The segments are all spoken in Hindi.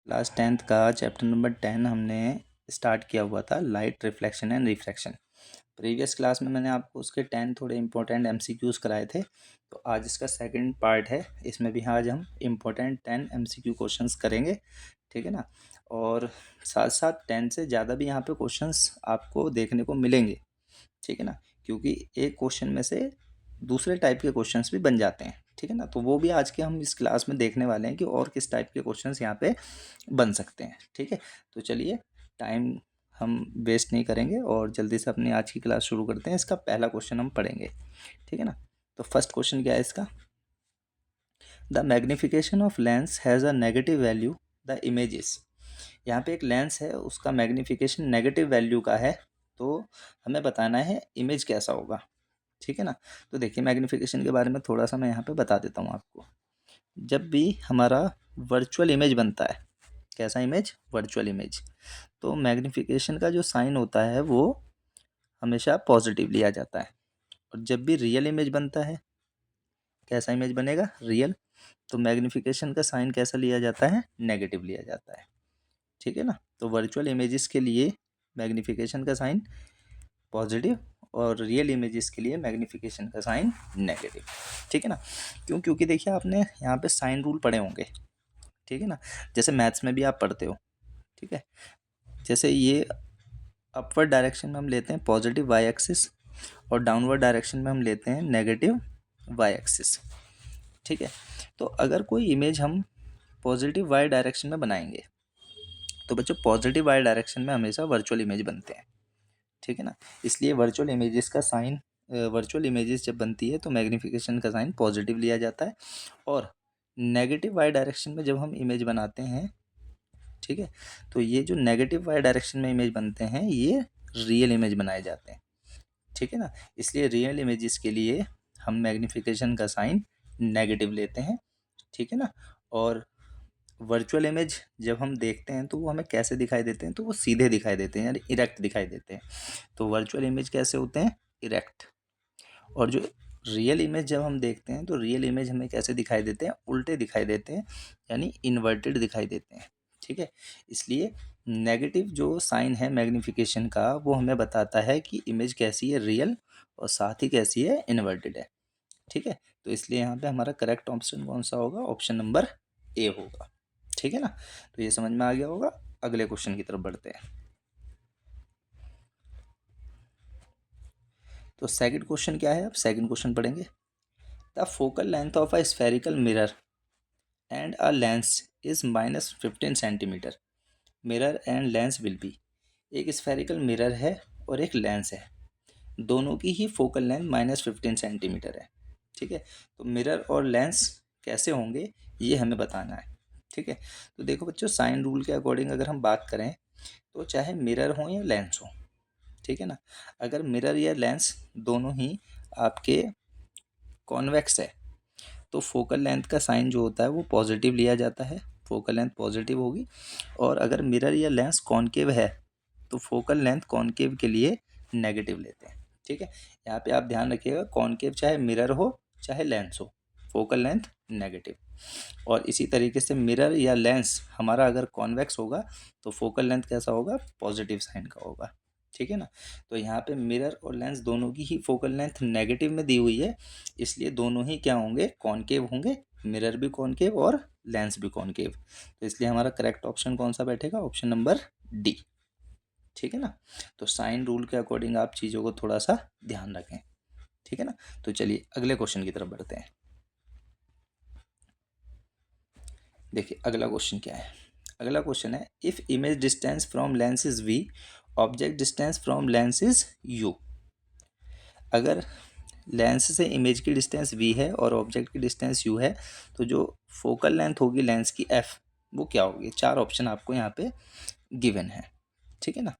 क्लास 10th का चैप्टर नंबर 10 हमने स्टार्ट किया हुआ था, light reflection and refraction. Previous class में मैंने आपको उसके 10 थोड़े इंपॉर्टेंट एमसीक्यूज़ कराए थे, तो आज इसका सेकंड पार्ट है। इसमें भी आज हम इंपॉर्टेंट 10 एमसीक्यू क्वेश्चंस करेंगे, ठीक है ना। और साथ साथ 10 से ज़्यादा भी यहाँ पे क्वेश्चंस आपको देखने को मिलेंगे, ठीक है ना, क्योंकि एक क्वेश्चन में से दूसरे टाइप के क्वेश्चंस भी बन जाते हैं, ठीक है ना। तो वो भी आज के हम इस क्लास में देखने वाले हैं कि और किस टाइप के क्वेश्चंस यहाँ पे बन सकते हैं, ठीक है। तो चलिए, टाइम हम वेस्ट नहीं करेंगे और जल्दी से अपनी आज की क्लास शुरू करते हैं। इसका पहला क्वेश्चन हम पढ़ेंगे, ठीक है ना। तो फर्स्ट क्वेश्चन क्या है इसका? The magnification of lens has a negative value the images. यहाँ पे एक लेंस है, उसका मैग्निफिकेशन नेगेटिव वैल्यू का है, तो हमें बताना है इमेज कैसा होगा, ठीक है ना। तो देखिए, मैग्नीफिकेशन के बारे में थोड़ा सा मैं यहाँ पे बता देता हूँ आपको। जब भी हमारा वर्चुअल इमेज बनता है, कैसा इमेज? वर्चुअल इमेज, तो मैग्नीफिकेशन का जो साइन होता है वो हमेशा पॉजिटिव लिया जाता है। और जब भी रियल इमेज बनता है, कैसा इमेज बनेगा? रियल, तो मैग्नीफिकेशन का साइन कैसा लिया जाता है? नेगेटिव लिया जाता है, ठीक है ना। तो वर्चुअल इमेजेस के लिए मैग्नीफिकेशन का साइन पॉजिटिव और रियल इमेजेस के लिए मैग्नीफिकेशन का साइन नेगेटिव, ठीक है ना। क्यों? क्योंकि देखिए, आपने यहाँ पे साइन रूल पढ़े होंगे, ठीक है ना। जैसे मैथ्स में भी आप पढ़ते हो, ठीक है। जैसे ये अपवर्ड डायरेक्शन में हम लेते हैं पॉजिटिव वाई एक्सिस और डाउनवर्ड डायरेक्शन में हम लेते हैं नेगेटिव वाई एक्सिस, ठीक है। तो अगर कोई इमेज हम पॉजिटिव वाई डायरेक्शन में बनाएंगे, तो बच्चों पॉजिटिव वाई डायरेक्शन में हमेशा वर्चुअल इमेज बनते हैं, ठीक है ना। इसलिए वर्चुअल इमेजेस का साइन, वर्चुअल इमेजेस जब बनती है तो मैग्नीफिकेशन का साइन पॉजिटिव लिया जाता है। और नेगेटिव वाई डायरेक्शन में जब हम इमेज बनाते हैं, ठीक है, तो ये जो नेगेटिव वाई डायरेक्शन में इमेज बनते हैं ये रियल इमेज बनाए जाते हैं, ठीक है ना। इसलिए रियल इमेजेस के लिए हम मैग्नीफिकेशन का साइन नेगेटिव लेते हैं, ठीक है ना। और वर्चुअल इमेज जब हम देखते हैं तो वो हमें कैसे दिखाई देते हैं? तो वो सीधे दिखाई देते हैं, यानी इरेक्ट दिखाई देते हैं। तो वर्चुअल इमेज कैसे होते हैं? इरेक्ट। और जो रियल इमेज जब हम देखते हैं तो रियल इमेज हमें कैसे दिखाई देते हैं? उल्टे दिखाई देते हैं, यानी इन्वर्टेड दिखाई देते हैं, ठीक है। इसलिए नेगेटिव जो साइन है मैग्नीफिकेशन का, वो हमें बताता है कि इमेज कैसी है? रियल, और साथ ही कैसी है? इन्वर्टेड है, ठीक है। तो इसलिए यहाँ पे हमारा करेक्ट ऑप्शन कौन सा होगा? ऑप्शन नंबर ए होगा, ठीक है ना। तो ये समझ में आ गया होगा। अगले क्वेश्चन की तरफ बढ़ते हैं। तो सेकंड क्वेश्चन क्या है? अब सेकंड क्वेश्चन पढ़ेंगे। The focal length of a spherical mirror and a lens is -15 centimetre. Mirror and lens will be. एक स्फेरिकल मिरर है और एक लेंस है, दोनों की ही फोकल लेंथ -15 सेंटीमीटर है, ठीक है। तो मिरर और लेंस कैसे होंगे ये हमें बताना है, ठीक है। तो देखो बच्चों, साइन रूल के अकॉर्डिंग अगर हम बात करें तो चाहे मिरर हो या लेंस हो, ठीक है ना, अगर मिरर या लेंस दोनों ही आपके कॉन्वेक्स है तो फोकल लेंथ का साइन जो होता है वो पॉजिटिव लिया जाता है, फोकल लेंथ पॉजिटिव होगी। और अगर मिरर या लेंस कॉनकेव है तो फोकल लेंथ कॉनकेव के लिए नेगेटिव लेते हैं, ठीक है। यहाँ पे आप ध्यान रखिएगा, कॉनकेव चाहे मिरर हो चाहे लेंस हो, फोकल लेंथ नेगेटिव। और इसी तरीके से मिरर या लेंस हमारा अगर कॉन्वेक्स होगा तो फोकल लेंथ कैसा होगा? पॉजिटिव साइन का होगा, ठीक है ना। तो यहाँ पे मिरर और लेंस दोनों की ही फोकल लेंथ नेगेटिव में दी हुई है, इसलिए दोनों ही क्या होंगे? कॉनकेव होंगे। मिरर भी कॉनकेव और लेंस भी कॉनकेव। तो इसलिए हमारा करेक्ट ऑप्शन कौन सा बैठेगा? ऑप्शन नंबर डी, ठीक है ना। तो साइन रूल के अकॉर्डिंग आप चीज़ों को थोड़ा सा ध्यान रखें, ठीक है ना। तो चलिए अगले क्वेश्चन की तरफ बढ़ते हैं। देखिए अगला क्वेश्चन क्या है। अगला क्वेश्चन है, if image distance from lens is V, object distance from lens is U. अगर लेंस से इमेज की डिस्टेंस वी है और ऑब्जेक्ट की डिस्टेंस यू है, तो जो फोकल लेंथ होगी लेंस की एफ, वो क्या होगी? चार ऑप्शन आपको यहाँ पे गिवन है, ठीक है ना।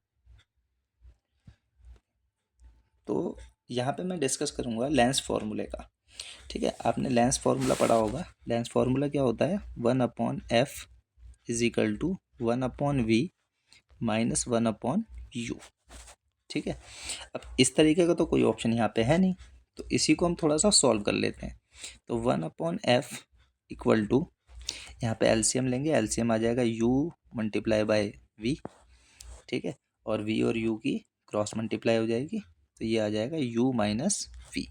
तो यहाँ पे मैं डिस्कस करूँगा लेंस फॉर्मूले का, ठीक है। आपने लेंस फार्मूला पढ़ा होगा। लेंस फार्मूला क्या होता है? 1/f is equal to 1/v minus 1/u, ठीक है। अब इस तरीके का तो कोई ऑप्शन यहाँ पे है नहीं, तो इसी को हम थोड़ा सा सॉल्व कर लेते हैं। तो 1/f इक्वल टू, यहाँ पे एलसीएम लेंगे, एलसीएम आ जाएगा u मल्टीप्लाई बाय v, ठीक है, और v और u की क्रॉस मल्टीप्लाई हो जाएगी, तो ये आ जाएगा u माइनस v,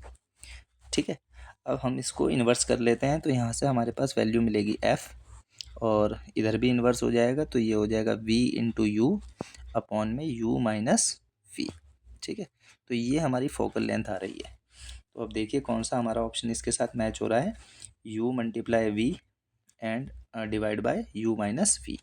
ठीक है। अब हम इसको इन्वर्स कर लेते हैं, तो यहाँ से हमारे पास वैल्यू मिलेगी f, और इधर भी इन्वर्स हो जाएगा, तो ये हो जाएगा v इंटू यू अपॉन में u माइनस v, ठीक है। तो ये हमारी फोकल लेंथ आ रही है। तो अब देखिए कौन सा हमारा ऑप्शन इसके साथ मैच हो रहा है, u multiply v and divide by u minus v,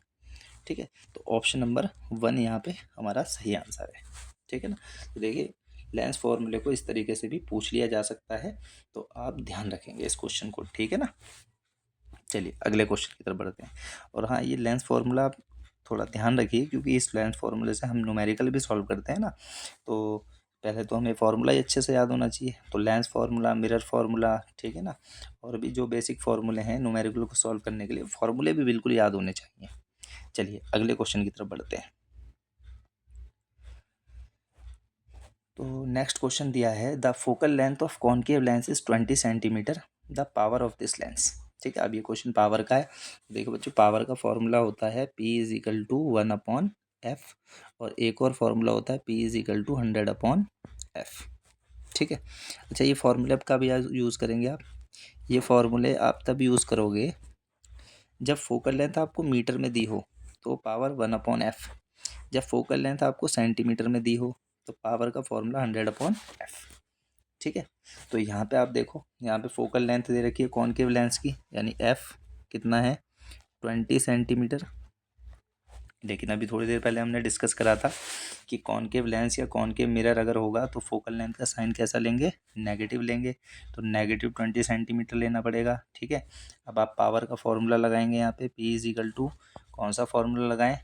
ठीक है। तो ऑप्शन नंबर 1 यहाँ पे हमारा सही आंसर है, ठीक है ना। तो देखिए लेंस फॉर्मूले को इस तरीके से भी पूछ लिया जा सकता है, तो आप ध्यान रखेंगे इस क्वेश्चन को, ठीक है ना। चलिए अगले क्वेश्चन की तरफ बढ़ते हैं। और हाँ, ये लेंस फार्मूला आप थोड़ा ध्यान रखिए, क्योंकि इस लेंस फार्मूले से हम न्यूमेरिकल भी सॉल्व करते हैं ना, तो पहले तो हमें फार्मूला ही अच्छे से याद होना चाहिए। तो लेंस फार्मूला, मिरर फार्मूला, ठीक है ना, और भी जो बेसिक फार्मूले हैं न्यूमेरिकल को सॉल्व करने के लिए, फार्मूले भी बिल्कुल याद होने चाहिए। चलिए अगले क्वेश्चन की तरफ बढ़ते हैं। तो नेक्स्ट क्वेश्चन दिया है, the focal length of concave lens is 20 centimetre, the power of this lens, ठीक है। अब ये क्वेश्चन पावर का है। देखो बच्चों, पावर का फॉर्मूला होता है P is equal to 1/f, और एक और फॉर्मूला होता है P is equal to 100/f, ठीक है। अच्छा, ये फॉर्मूले अब कब यूज़ करेंगे आप, ये फॉर्मूले आप तब यूज़ करोगे जब फोकल लेंथ आपको मीटर में दी हो, तो पावर 1/f, जब फोकल लेंथ आपको सेंटीमीटर में दी हो, तो पावर का फॉर्मूला 100/f, ठीक है। तो यहाँ पे आप देखो, यहाँ पे फोकल लेंथ दे रखी है कॉनकेव लेंस की, यानी f कितना है 20 सेंटीमीटर। लेकिन अभी थोड़ी देर पहले हमने डिस्कस करा था कि कॉनकेव लेंस या कॉनकेव मिरर अगर होगा तो फोकल लेंथ का साइन कैसा लेंगे, नेगेटिव लेंगे, तो नेगेटिव 20 सेंटीमीटर लेना पड़ेगा, ठीक है। अब आप पावर का फॉर्मूला लगाएंगे यहाँ पे, P इज इक्वल टू, कौन सा फॉर्मूला लगाएं,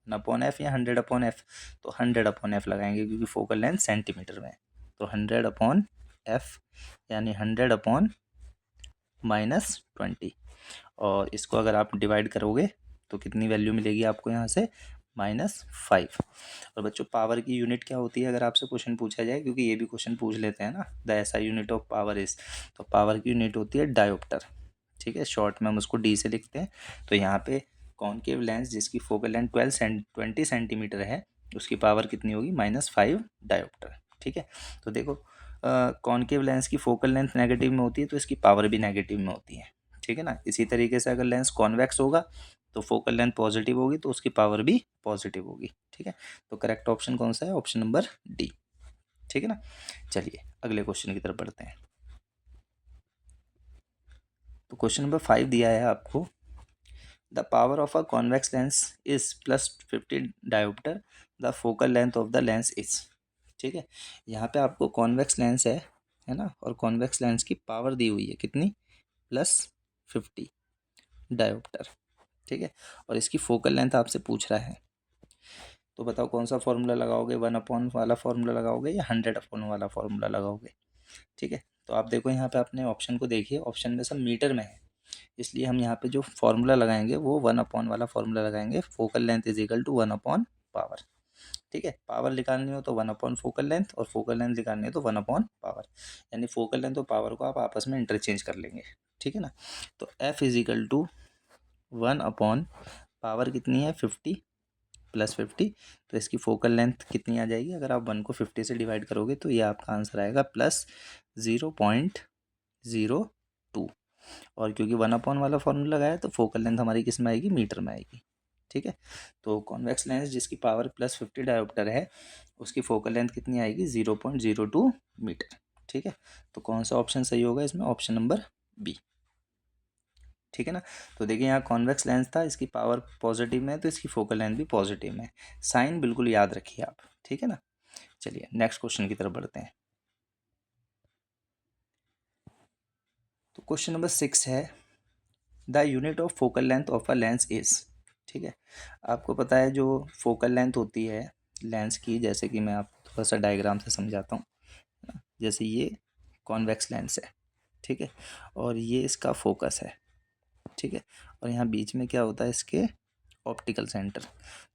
1/f या 100/f, तो 100/f लगाएंगे, क्योंकि फोकल लेंथ सेंटीमीटर में है। तो 100/f यानी 100/-20, और इसको अगर आप डिवाइड करोगे तो कितनी वैल्यू मिलेगी आपको यहाँ से, -5। और बच्चों पावर की यूनिट क्या होती है, अगर आपसे क्वेश्चन पूछा जाए, क्योंकि ये भी क्वेश्चन पूछ लेते हैं ना, the SI unit of power is, तो पावर की यूनिट होती है डायोप्टर, ठीक है, शॉर्ट में हम उसको D से लिखते हैं। तो यहाँ पे कॉनकेव लेंस जिसकी फोकल लेंथ 20 सेंटीमीटर है, उसकी पावर कितनी होगी, -5 डायोप्टर, ठीक है। तो देखो कॉनकेव लेंस की फोकल लेंथ नेगेटिव में होती है, तो इसकी पावर भी नेगेटिव में होती है, ठीक है ना। इसी तरीके से अगर लेंस कॉन्वेक्स होगा तो फोकल लेंथ पॉजिटिव होगी, तो उसकी पावर भी पॉजिटिव होगी, ठीक है। तो करेक्ट ऑप्शन कौन सा है, ऑप्शन नंबर D, ठीक है ना। चलिए अगले क्वेश्चन की तरफ बढ़ते हैं। तो क्वेश्चन नंबर 5 दिया है आपको, the power of a convex lens is +50 dioptre, the focal length of the lens is, ठीक है। यहाँ पे आपको कॉन्वेक्स लेंस है ना, और कॉन्वेक्स लेंस की पावर दी हुई है कितनी, +50 डायोप्टर, ठीक है, और इसकी फोकल लेंथ आपसे पूछ रहा है। तो बताओ कौन सा फॉर्मूला लगाओगे, 1/, वाला फॉर्मूला लगाओगे या 100/, वाला फॉर्मूला लगाओगे, ठीक है। तो आप देखो यहाँ पे अपने ऑप्शन को देखिए, ऑप्शन में सब मीटर में है, इसलिए हम यहाँ पे जो फॉर्मूला लगाएंगे वो 1/, वाला फॉर्मूला लगाएंगे, focal length is equal to 1/पावर, ठीक है। पावर निकालनी हो तो 1/, फोकल लेंथ, और फोकल लेंथ निकालनी हो तो 1/पावर, यानी फोकल लेंथ और पावर को आप आपस में इंटरचेंज कर लेंगे, ठीक है ना। तो F is equal to 1/, power कितनी है 50 +50, तो इसकी फोकल लेंथ कितनी आ जाएगी, अगर आप 1 को 50 से डिवाइड करोगे तो ये आपका आंसर आएगा +0.02, और क्योंकि 1/, वाला फॉर्मूला लगाया तो फोकल लेंथ हमारी किस में आएगी, मीटर में आएगी, ठीक है। तो कॉन्वेक्स लेंस जिसकी पावर +50 डायोप्टर है, उसकी फोकल लेंथ कितनी आएगी, 0.02 मीटर, ठीक है। तो कौन सा ऑप्शन सही होगा इसमें, ऑप्शन नंबर B, ठीक है ना। तो देखिए यहाँ कॉन्वेक्स लेंस था, इसकी पावर पॉजिटिव में है, तो इसकी फोकल लेंथ भी पॉजिटिव में है, साइन बिल्कुल याद रखिए आप, ठीक है ना। चलिए नेक्स्ट क्वेश्चन की तरफ बढ़ते हैं। तो क्वेश्चन नंबर 6 है, the unit of focal length of a lens is, ठीक है। आपको पता है जो फोकल लेंथ होती है लेंस की, जैसे कि मैं आपको थोड़ा सा डायग्राम से समझाता हूँ, है ना? जैसे ये कॉन्वेक्स लेंस है, ठीक है, और ये इसका फोकस है, ठीक है, और यहाँ बीच में क्या होता है, इसके ऑप्टिकल सेंटर।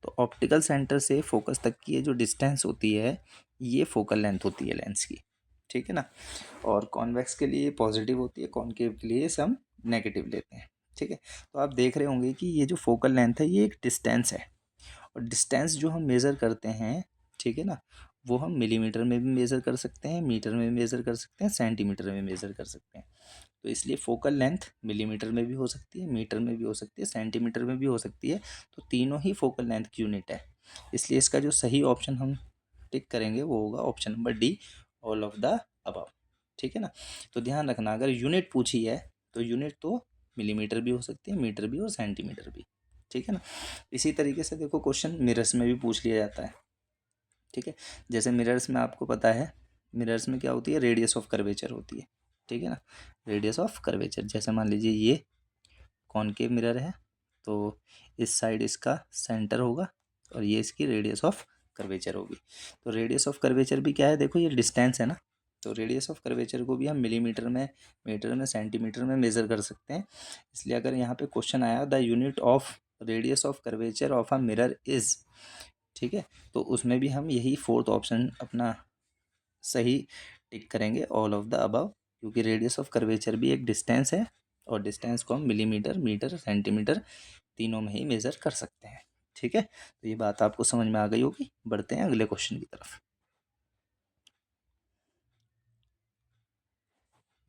तो ऑप्टिकल सेंटर से फोकस तक की ये जो डिस्टेंस होती है, ये फोकल लेंथ होती है लेंस की, ठीक है ना। और कॉन्वेक्स के लिए पॉजिटिव होती है, कॉनकेव के लिए हम नेगेटिव लेते हैं, ठीक है। तो आप देख रहे होंगे कि ये जो फोकल लेंथ है ये एक डिस्टेंस है, और डिस्टेंस जो हम मेज़र करते हैं, ठीक है ना, वो हम मिलीमीटर में भी मेज़र कर सकते हैं, मीटर में भी मेज़र कर सकते हैं, सेंटीमीटर में मेज़र कर सकते हैं। तो इसलिए फोकल लेंथ मिलीमीटर में भी हो सकती है, मीटर में भी हो सकती है, सेंटीमीटर में भी हो सकती है। तो तीनों ही फोकल लेंथ की यूनिट है। इसलिए इसका जो सही ऑप्शन हम टिक करेंगे वो होगा option number D, all of the above. ठीक है ना। तो ध्यान रखना, अगर यूनिट पूछी है तो यूनिट तो मिलीमीटर भी हो सकती है, मीटर भी और सेंटीमीटर भी। ठीक है ना। इसी तरीके से देखो क्वेश्चन मिरर्स में भी पूछ लिया जाता है। ठीक है। जैसे मिरर्स में आपको पता है, मिरर्स में क्या होती है, रेडियस ऑफ कर्वेचर होती है। ठीक है ना। रेडियस ऑफ कर्वेचर, जैसे मान लीजिए ये कॉनकेव मिरर है, तो इस साइड इसका सेंटर होगा और ये इसकी रेडियस ऑफ कर्वेचर होगी। तो रेडियस ऑफ कर्वेचर भी क्या है, देखो ये डिस्टेंस है ना, तो रेडियस ऑफ कर्वेचर को भी हम मिलीमीटर में, मीटर में, सेंटीमीटर में मेज़र कर सकते हैं। इसलिए अगर यहाँ पे क्वेश्चन आया the unit of radius of curvature of a mirror is, ठीक है, तो उसमें भी हम यही फोर्थ ऑप्शन अपना सही टिक करेंगे, ऑल ऑफ द अबव, क्योंकि रेडियस ऑफ कर्वेचर भी एक डिस्टेंस है और डिस्टेंस को हम मिलीमीटर, मीटर, सेंटीमीटर तीनों में ही मेज़र कर सकते हैं। ठीक है। तो ये बात आपको समझ में आ गई होगी। बढ़ते हैं अगले क्वेश्चन की तरफ।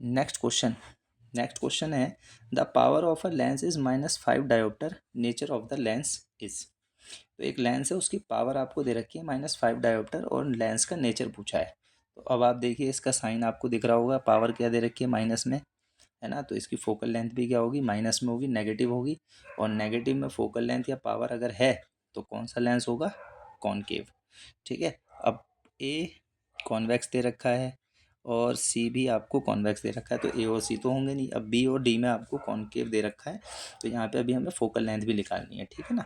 नेक्स्ट क्वेश्चन है the power of a lens is -5 dioptre, nature of the lens is. तो एक लेंस है, उसकी पावर आपको दे रखी है -5 डायोप्टर और लेंस का नेचर पूछा है। तो अब आप देखिए इसका साइन आपको दिख रहा होगा, पावर क्या दे रखी है, माइनस में है ना, तो इसकी फोकल लेंथ भी क्या होगी, माइनस में होगी, नेगेटिव होगी। और नेगेटिव में फोकल लेंथ या पावर अगर है तो कौन सा लेंस होगा, कॉनकेव। ठीक है। अब ए कॉन्वेक्स दे रखा है और सी भी आपको कॉन्वेक्स दे रखा है, तो ए और सी तो होंगे नहीं। अब बी और डी में आपको कॉनकेव दे रखा है, तो यहाँ पे अभी हमें फोकल लेंथ भी निकालनी है। ठीक है ना।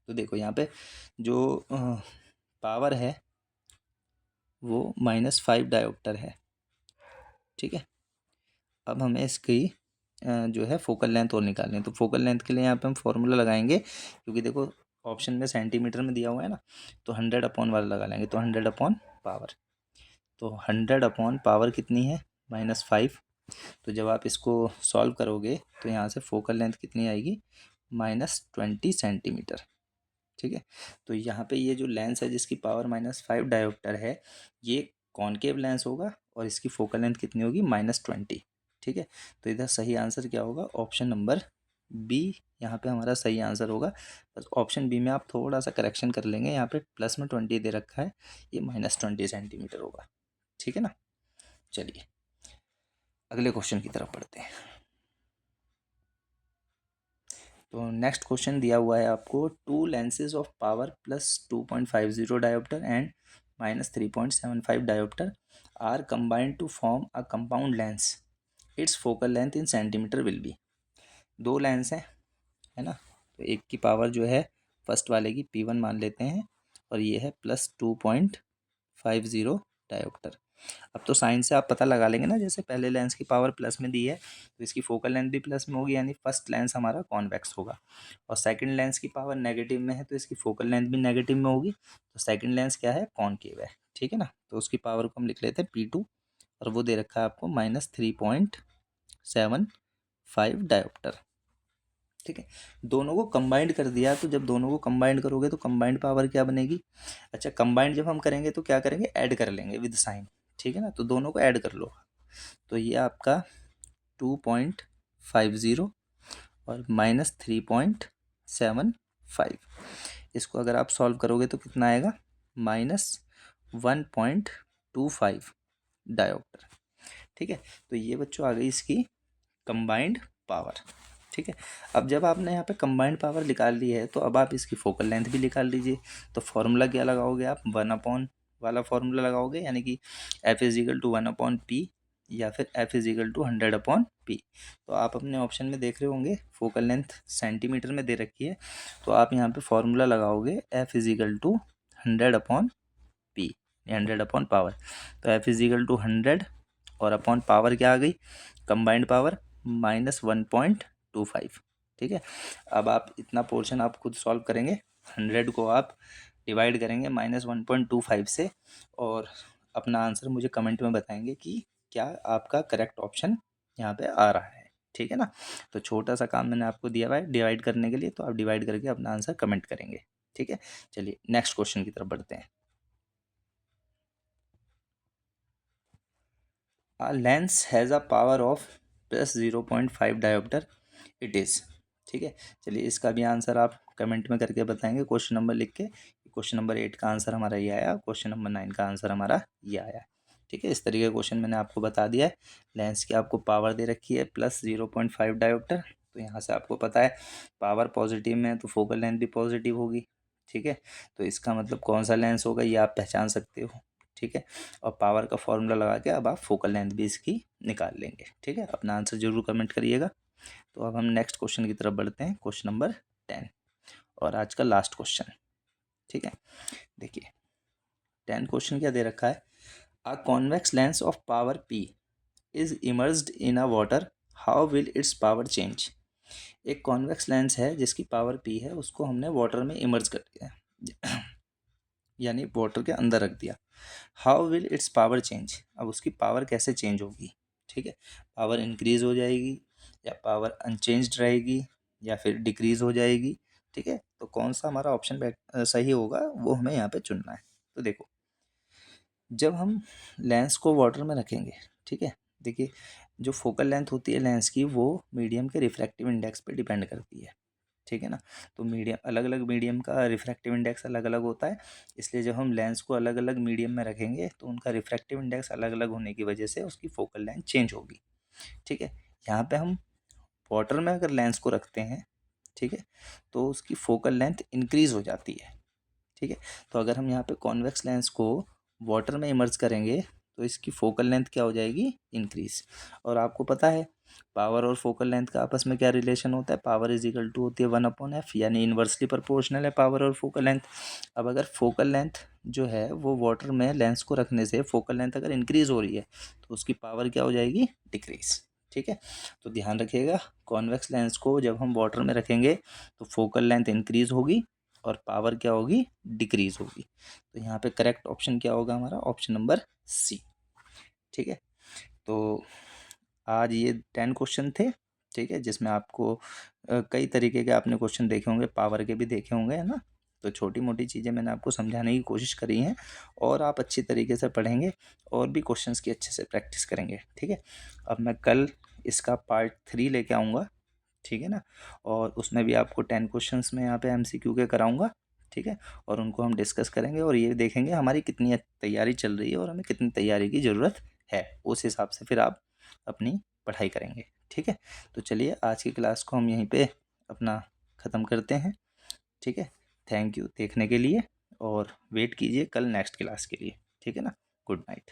तो देखो यहाँ पे जो पावर है वो -5 डायोप्टर है। ठीक है। अब हमें इसकी जो है फोकल लेंथ और निकालनी है। तो फोकल लेंथ के लिए यहाँ पे हम फॉर्मूला लगाएंगे, क्योंकि देखो ऑप्शन में सेंटीमीटर में दिया हुआ है ना, तो 100 वाला लगा लेंगे। तो 100/पावर, तो 100/पावर कितनी है, -5। तो जब आप इसको सॉल्व करोगे तो यहाँ से फोकल लेंथ कितनी आएगी, -20 सेंटीमीटर। ठीक है। तो यहाँ पे ये जो लेंस है जिसकी पावर -5 डायोप्टर है, ये कॉनकेव लेंस होगा और इसकी फोकल लेंथ कितनी होगी, -20। ठीक है। तो इधर सही आंसर क्या होगा, ऑप्शन नंबर बी यहाँ पे हमारा सही आंसर होगा। बस ऑप्शन बी में आप थोड़ा सा करेक्शन कर लेंगे, यहाँ पे प्लस में 20 दे रखा है, ये -20 सेंटीमीटर होगा। ठीक है ना। चलिए अगले क्वेश्चन की तरफ बढ़ते हैं। तो नेक्स्ट क्वेश्चन दिया हुआ है आपको, two lenses of power +2.50 dioptre and -3.75 dioptre are combined to form a compound lens, its focal length in centimetre will be. दो लेंस हैं, है ना, तो एक की पावर जो है फर्स्ट वाले की P1 मान लेते हैं, और ये है +2.50 डायोप्टर। अब तो साइन से आप पता लगा लेंगे ना, जैसे पहले लेंस की पावर प्लस में दी है तो इसकी फोकल लेंथ भी प्लस में होगी, यानी फर्स्ट लेंस हमारा कॉन्वेक्स होगा। और सेकंड लेंस की पावर नेगेटिव में है तो इसकी फोकल लेंथ भी नेगेटिव में होगी, तो सेकंड लेंस क्या है, कॉनकेव है। ठीक है ना। तो उसकी पावर को हम लिख लेते हैं P2, और वो दे रखा है आपको -3.75 डायोप्टर। ठीक है। दोनों को कंबाइंड कर दिया, तो जब दोनों को कंबाइंड करोगे तो कंबाइंड पावर क्या बनेगी, अच्छा कंबाइंड जब हम करेंगे तो क्या करेंगे, ऐड कर लेंगे विद साइन। ठीक है ना। तो दोनों को ऐड कर लो, तो ये आपका 2.50 और -3.75, इसको अगर आप सॉल्व करोगे तो कितना आएगा, -1.25 डायोप्टर। ठीक है। तो ये बच्चों आ गई इसकी कंबाइंड पावर। ठीक है। अब जब आपने यहाँ पे कंबाइंड पावर निकाल ली है तो अब आप इसकी फोकल लेंथ भी निकाल लीजिए। तो फॉर्मूला क्या लगाओगे आप, 1 वाला फॉर्मूला लगाओगे, यानी कि F = 1/P या फिर F = 100/P। तो आप अपने ऑप्शन में देख रहे होंगे फोकल लेंथ सेंटीमीटर में दे रखी है, तो आप यहाँ पे फॉर्मूला लगाओगे F = 100/P, 100/पावर। तो F = 100 और अपॉन पावर क्या आ गई, कंबाइंड पावर -1.25। ठीक है। अब आप इतना पोर्शन आप खुद सॉल्व करेंगे, 100 को आप डिवाइड करेंगे -1.25 से, और अपना आंसर मुझे कमेंट में बताएंगे कि क्या आपका करेक्ट ऑप्शन यहाँ पे आ रहा है। ठीक है ना। तो छोटा सा काम मैंने आपको दिया हुआ है डिवाइड करने के लिए, तो आप डिवाइड करके अपना आंसर कमेंट करेंगे। ठीक है, चलिए नेक्स्ट क्वेश्चन की तरफ बढ़ते हैं। Lens has a power of +0.5 dioptre, it is. ठीक है, चलिए इसका भी आंसर आप कमेंट में करके बताएंगे, क्वेश्चन नंबर लिख के। क्वेश्चन नंबर 8 का आंसर हमारा ये आया, क्वेश्चन नंबर 9 का आंसर हमारा ये आया। ठीक है, इस तरीके का क्वेश्चन मैंने आपको बता दिया है। लेंस की आपको पावर दे रखी है +0.5 डायोप्टर, तो यहाँ से आपको पता है पावर पॉजिटिव में है तो फोकल लेंथ भी पॉजिटिव होगी। ठीक है, तो इसका मतलब कौन सा लेंस होगा ये आप पहचान सकते हो। ठीक है, और पावर का फॉर्मूला लगा के अब आप फोकल लेंथ भी इसकी निकाल लेंगे। ठीक है, अपना आंसर जरूर कमेंट करिएगा। तो अब हम नेक्स्ट क्वेश्चन की तरफ बढ़ते हैं, क्वेश्चन नंबर 10 और आज का लास्ट क्वेश्चन। ठीक है, देखिए 10 क्वेश्चन क्या दे रखा है। A convex lens of power P is emerged in a water, how will it's power change. एक कॉन्वेक्स लेंस है जिसकी पावर P है, उसको हमने वाटर में इमर्ज कर दिया यानी वाटर के अंदर रख दिया। How will it's power change, अब उसकी पावर कैसे चेंज होगी। ठीक है, पावर इंक्रीज हो जाएगी या पावर अनचेंज्ड रहेगी या फिर डिक्रीज हो जाएगी। ठीक है, तो कौन सा हमारा ऑप्शन सही होगा वो हमें यहाँ पे चुनना है। तो देखो, जब हम लेंस को वाटर में रखेंगे, ठीक है, देखिए जो फोकल लेंथ होती है लेंस की वो मीडियम के रिफ्रैक्टिव इंडेक्स पे डिपेंड करती है। ठीक है ना, तो मीडियम अलग अलग मीडियम का रिफ्रैक्टिव इंडेक्स अलग अलग होता है, इसलिए जब हम लेंस को अलग अलग मीडियम में रखेंगे तो उनका रिफ्रैक्टिव इंडेक्स अलग अलग होने की वजह से उसकी फोकल लेंथ चेंज होगी। ठीक है, यहाँ पे हम वाटर में अगर लेंस को रखते हैं, ठीक है, तो उसकी फोकल लेंथ इंक्रीज हो जाती है। ठीक है, तो अगर हम यहाँ पे कॉन्वेक्स लेंस को वाटर में इमर्ज करेंगे तो इसकी फोकल लेंथ क्या हो जाएगी, इंक्रीज। और आपको पता है पावर और फोकल लेंथ का आपस में क्या रिलेशन होता है, पावर इज इक्वल टू होती है 1/f, यानी इन्वर्सली प्रोपोर्शनल है पावर और फोकल लेंथ। अब अगर फोकल लेंथ जो है वो वाटर में लेंस को रखने से फोकल लेंथ अगर इंक्रीज हो रही है तो उसकी पावर क्या हो जाएगी, डिक्रीज। ठीक है, तो ध्यान रखिएगा कॉन्वेक्स लेंस को जब हम वाटर में रखेंगे तो फोकल लेंथ इंक्रीज होगी और पावर क्या होगी, डिक्रीज होगी। तो यहाँ पे करेक्ट ऑप्शन क्या होगा हमारा, ऑप्शन नंबर सी। ठीक है, तो आज ये 10 क्वेश्चन थे। ठीक है, जिसमें आपको कई तरीके के आपने क्वेश्चन देखे होंगे, पावर के भी देखे होंगे, है ना। तो छोटी मोटी चीज़ें मैंने आपको समझाने की कोशिश करी हैं और आप अच्छी तरीके से पढ़ेंगे और भी क्वेश्चंस की अच्छे से प्रैक्टिस करेंगे। ठीक है, अब मैं कल इसका पार्ट 3 लेके आऊँगा। ठीक है ना, और उसमें भी आपको 10 क्वेश्चंस में यहाँ पे MCQ के कराऊंगा। ठीक है, और उनको हम डिस्कस करेंगे और ये देखेंगे हमारी कितनी तैयारी चल रही है और हमें कितनी तैयारी की ज़रूरत है, उस हिसाब से फिर आप अपनी पढ़ाई करेंगे। ठीक है, तो चलिए आज की क्लास को हम यहीं पे अपना ख़त्म करते हैं। ठीक है, थैंक यू देखने के लिए और वेट कीजिए कल नेक्स्ट क्लास के लिए। ठीक है ना, गुड नाइट।